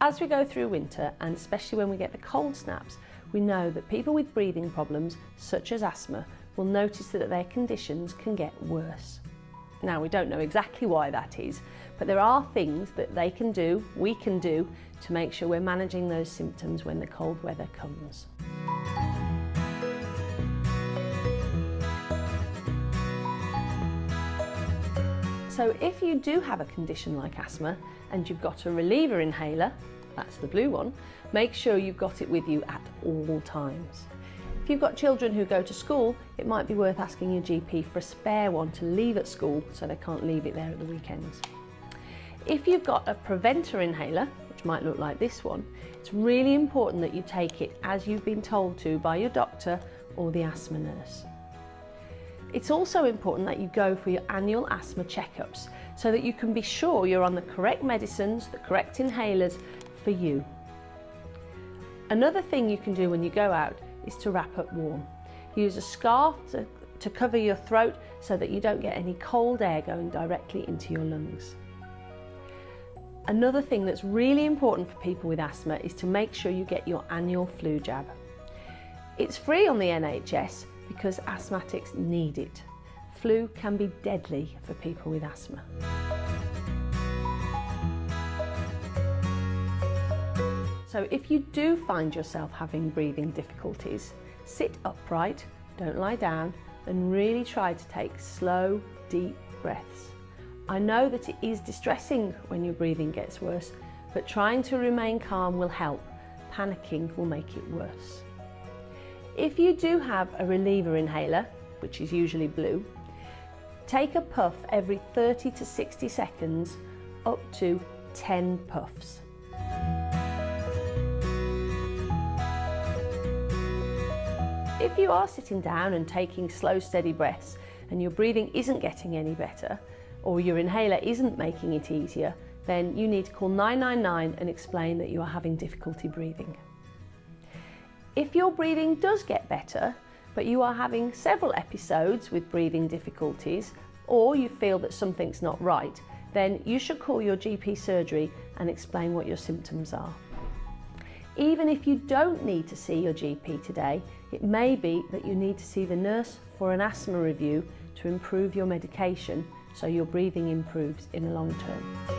As we go through winter, and especially when we get the cold snaps, we know that people with breathing problems, such as asthma, will notice that their conditions can get worse. Now, we don't know exactly why that is, but there are things that they can do, we can do, to make sure we're managing those symptoms when the cold weather comes. So if you do have a condition like asthma and you've got a reliever inhaler, that's the blue one, make sure you've got it with you at all times. If you've got children who go to school, it might be worth asking your GP for a spare one to leave at school so they can't leave it there at the weekends. If you've got a preventer inhaler, which might look like this one, it's really important that you take it as you've been told to by your doctor or the asthma nurse. It's also important that you go for your annual asthma checkups so that you can be sure you're on the correct medicines, the correct inhalers for you. Another thing you can do when you go out is to wrap up warm. Use a scarf to cover your throat so that you don't get any cold air going directly into your lungs. Another thing that's really important for people with asthma is to make sure you get your annual flu jab. It's free on the NHS because asthmatics need it. Flu can be deadly for people with asthma. So if you do find yourself having breathing difficulties, sit upright, don't lie down, and really try to take slow, deep breaths. I know that it is distressing when your breathing gets worse, but trying to remain calm will help. Panicking will make it worse. If you do have a reliever inhaler, which is usually blue, take a puff every 30 to 60 seconds, up to 10 puffs. If you are sitting down and taking slow, steady breaths and your breathing isn't getting any better, or your inhaler isn't making it easier, then you need to call 999 and explain that you are having difficulty breathing. If your breathing does get better, but you are having several episodes with breathing difficulties, or you feel that something's not right, then you should call your GP surgery and explain what your symptoms are. Even if you don't need to see your GP today, it may be that you need to see the nurse for an asthma review to improve your medication so your breathing improves in the long term.